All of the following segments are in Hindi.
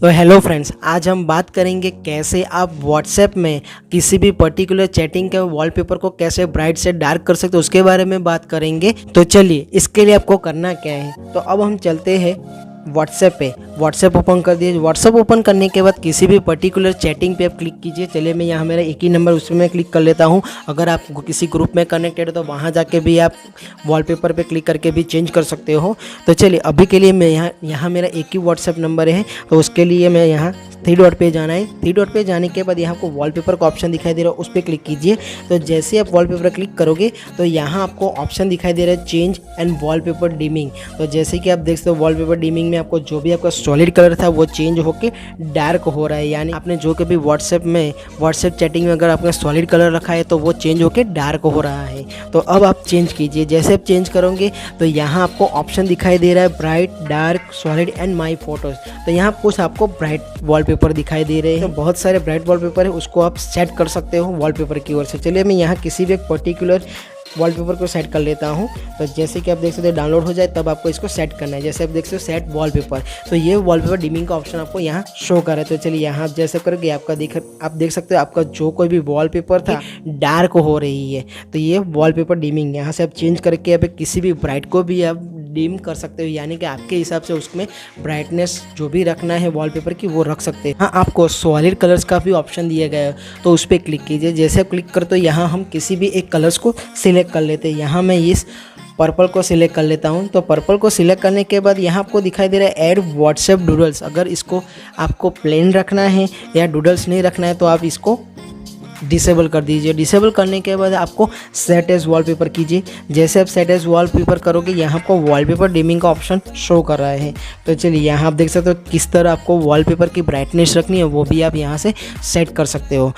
तो हेलो फ्रेंड्स, आज हम बात करेंगे कैसे आप व्हाट्सएप में किसी भी पर्टिकुलर चैटिंग के वॉलपेपर को कैसे ब्राइट से डार्क कर सकते हो उसके बारे में बात करेंगे। तो चलिए, इसके लिए आपको करना क्या है। तो अब हम चलते हैं व्हाट्सएप पे। व्हाट्सएप ओपन कर दिए। व्हाट्सएप ओपन करने के बाद किसी भी पर्टिकुलर चैटिंग पे आप क्लिक कीजिए। चलिए, मैं यहाँ मेरा एक ही नंबर उसमें मैं क्लिक कर लेता हूँ। अगर आप किसी ग्रुप में कनेक्टेड हो तो वहाँ जाके भी आप वॉलपेपर पे क्लिक करके भी चेंज कर सकते हो। तो चलिए, अभी के लिए मैं यहाँ मेरा एक ही व्हाट्सएप नंबर है, तो उसके लिए मैं यहाँ थ्री डॉट पे जाना है। थ्री डॉट पे जाने के बाद यहाँ आपको वॉलपेपर का ऑप्शन दिखाई दे रहा है, उस पर क्लिक कीजिए। तो जैसे आप वॉलपेपर क्लिक करोगे तो यहाँ आपको ऑप्शन दिखाई दे रहा है चेंज एंड वॉलपेपर डिमिंग। तो जैसे कि आप देख सकते हो, वॉलपेपर डिमिंग में आपको जो भी आपका सॉलिड कलर था वो चेंज होके डार्क हो रहा है। यानी आपने जो कभी व्हाट्सएप चैटिंग में अगर आपने सॉलिड कलर रखा है तो वो चेंज होके डार्क हो रहा है। तो अब आप चेंज कीजिए। जैसे आप चेंज करोगे तो यहाँ आपको ऑप्शन दिखाई दे रहा है bright, dark, solid and my photos. तो यहाँ कुछ आपको ब्राइट वॉलपेपर दिखाई दे रहे हैं। तो बहुत सारे ब्राइट वॉलपेपर है, उसको आप सेट कर सकते हो वॉलपेपर की ओर से। चलिए, मैं यहाँ किसी भी एक पर्टिकुलर वॉलपेपर को सेट कर लेता हूँ। तो जैसे कि आप देख सकते हो डाउनलोड हो जाए तब आपको इसको सेट करना है। जैसे आप देख सकते हो सेट वॉलपेपर, तो ये वॉलपेपर डिमिंग का ऑप्शन आपको यहाँ शो कर रहा है। तो चलिए, यहाँ आप जैसे करोगे आप देख सकते हो आपका जो कोई भी वॉलपेपर था डार्क हो रही है। तो ये वॉलपेपर डिमिंग, यहाँ से आप चेंज करके आप किसी भी ब्राइट को भी आप डिम कर सकते हो। यानी कि आपके हिसाब से उसमें ब्राइटनेस जो भी रखना है वॉलपेपर की वो रख सकते हैं। हाँ, आपको सॉलिड कलर्स का भी ऑप्शन दिया गया है, तो उस पर क्लिक कीजिए। जैसे आप क्लिक करते हो यहाँ हम किसी भी एक कलर्स को सिलेक्ट कर लेते हैं। यहाँ मैं इस पर्पल को सिलेक्ट कर लेता हूँ। तो पर्पल को सिलेक्ट करने के बाद यहाँ आपको दिखाई दे रहा है ऐड व्हाट्सएप डूडल्स। अगर इसको आपको प्लेन रखना है या डूडल्स नहीं रखना है तो आप इसको डिसेबल कर दीजिए। डिसेबल करने के बाद आपको सेट एज वॉलपेपर कीजिए। जैसे आप सेट एज वॉलपेपर करोगे यहाँ आपको वॉलपेपर डिमिंग का ऑप्शन शो कर रहा है। तो चलिए, यहाँ आप देख सकते हो किस तरह आपको वॉलपेपर की ब्राइटनेस रखनी है वो भी आप यहाँ से सेट कर सकते हो।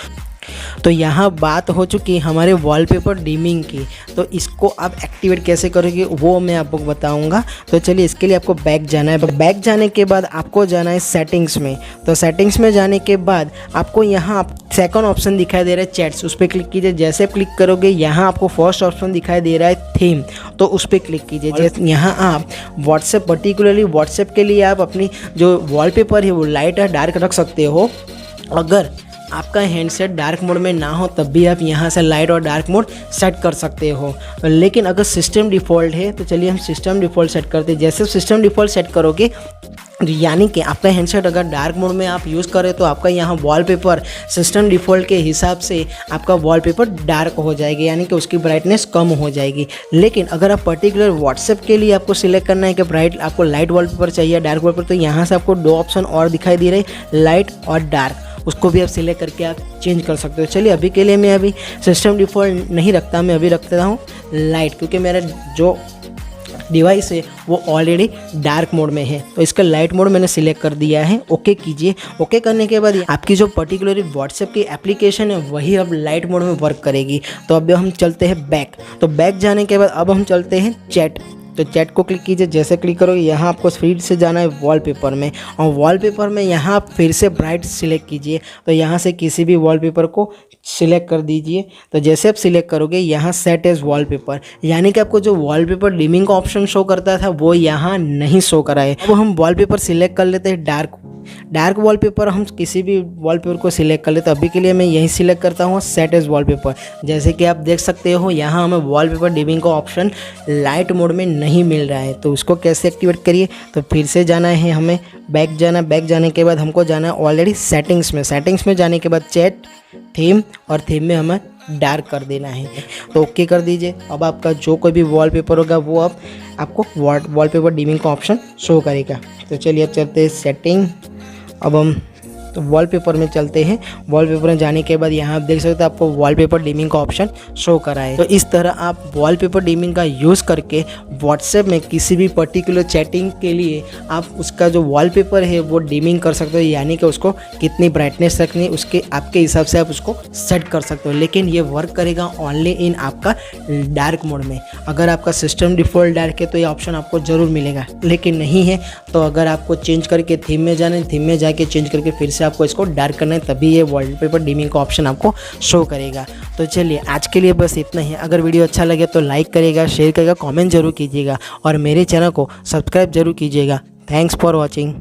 तो यहाँ बात हो चुकी हमारे वॉलपेपर डिमिंग की। तो इसको आप एक्टिवेट कैसे करोगे वो मैं आपको बताऊंगा। तो चलिए, इसके लिए आपको बैक जाना है। बैक जाने के बाद आपको जाना है सेटिंग्स में। तो सेटिंग्स में जाने के बाद आपको यहाँ सेकंड ऑप्शन दिखाई दे रहा है चैट्स, उस पर क्लिक कीजिए। जैसे आप क्लिक करोगे यहाँ आपको फर्स्ट ऑप्शन दिखाई दे रहा है थीम, तो उस पर क्लिक कीजिए। यहाँ आप व्हाट्सएप, पर्टिकुलरली व्हाट्सएप के लिए आप अपनी जो वॉलपेपर है वो लाइट या डार्क रख सकते हो। अगर आपका हैंडसेट डार्क मोड में ना हो तब भी आप यहाँ से लाइट और डार्क मोड सेट कर सकते हो। लेकिन अगर सिस्टम डिफ़ॉल्ट है तो चलिए हम सिस्टम डिफ़ॉल्ट सेट करते हैं। जैसे सिस्टम डिफ़ॉल्ट सेट करोगे यानी कि आपका हैंडसेट अगर डार्क मोड में आप यूज़ करें तो आपका यहाँ वॉलपेपर सिस्टम डिफ़ॉल्ट के हिसाब से आपका वॉलपेपर डार्क हो जाएगी, यानी कि उसकी ब्राइटनेस कम हो जाएगी। लेकिन अगर आप पर्टिकुलर व्हाट्सएप के लिए आपको सिलेक्ट करना है कि आपको लाइट वॉलपेपर चाहिए डार्क वॉलपेपर, तो यहाँ से आपको दो ऑप्शन और दिखाई दे रहे हैं, लाइट और डार्क। उसको भी आप सिलेक्ट करके आप चेंज कर सकते हो। चलिए, अभी के लिए मैं अभी सिस्टम डिफ़ॉल्ट नहीं रखता, मैं अभी रखता हूँ लाइट, क्योंकि मेरा जो डिवाइस है वो ऑलरेडी डार्क मोड में है। तो इसका लाइट मोड मैंने सिलेक्ट कर दिया है। ओके कीजिए। ओके करने के बाद आपकी जो पर्टिकुलरली व्हाट्सएप की एप्लीकेशन है वही अब लाइट मोड में वर्क करेगी। तो अब हम चलते हैं बैक। तो बैक जाने के बाद अब हम चलते हैं चैट। तो चैट को क्लिक कीजिए। जैसे क्लिक करोगे यहाँ आपको फिर से जाना है वॉलपेपर में, और वॉलपेपर में यहाँ आप फिर से ब्राइट सिलेक्ट कीजिए। तो यहाँ से किसी भी वॉलपेपर को सिलेक्ट कर दीजिए। तो जैसे आप सिलेक्ट करोगे यहाँ सेट एज वॉलपेपर, यानी कि आपको जो वॉलपेपर डिमिंग का ऑप्शन शो करता था वो यहाँ नहीं शो करा है। अब हम वॉलपेपर सिलेक्ट कर लेते हैं डार्क वॉलपेपर। हम किसी भी वॉलपेपर को सिलेक्ट कर लेते हैं। अभी के लिए मैं यही सिलेक्ट करता हूँ सेट एज वॉलपेपर। जैसे कि आप देख सकते हो यहाँ हमें वॉलपेपर डिमिंग का ऑप्शन लाइट मोड में नहीं मिल रहा है। तो उसको कैसे एक्टिवेट करिए, तो फिर से जाना है हमें बैक जाना। बैक जाने के बाद हमको जाना है ऑलरेडी सेटिंग्स में। सेटिंग्स में जाने के बाद चैट, थीम, और थीम में हमें डार्क कर देना है। तो ओके कर दीजिए। अब आपका जो कोई भी वॉलपेपर होगा वो अब आपको वॉलपेपर डिमिंग का ऑप्शन शो करेगा। तो चलिए अब चलते हैं सेटिंग। अब हम तो वॉलपेपर में चलते हैं। वॉलपेपर में जाने के बाद यहाँ आप देख सकते हो आपको वॉलपेपर डिमिंग का ऑप्शन शो करा है। तो इस तरह आप वॉलपेपर डिमिंग का यूज़ करके व्हाट्सएप में किसी भी पर्टिकुलर चैटिंग के लिए आप उसका जो वॉलपेपर है वो डिमिंग कर सकते हो, यानी कि उसको कितनी ब्राइटनेस रखनी है उसके आपके हिसाब से आप उसको सेट कर सकते हो। लेकिन ये वर्क करेगा ओनली इन आपका डार्क मोड में। अगर आपका सिस्टम डिफ़ॉल्ट डार्क है तो ये ऑप्शन आपको ज़रूर मिलेगा, लेकिन नहीं है तो अगर आपको चेंज करके थीम में जाना है, थीम में जाके चेंज करके फिर से आपको इसको डार्क करना है, तभी ये वॉलपेपर डिमिंग का ऑप्शन आपको शो करेगा। तो चलिए, आज के लिए बस इतना ही। अगर वीडियो अच्छा लगे तो लाइक करिएगा, शेयर करिएगा, कमेंट जरूर कीजिएगा और मेरे चैनल को सब्सक्राइब जरूर कीजिएगा। Thanks for watching.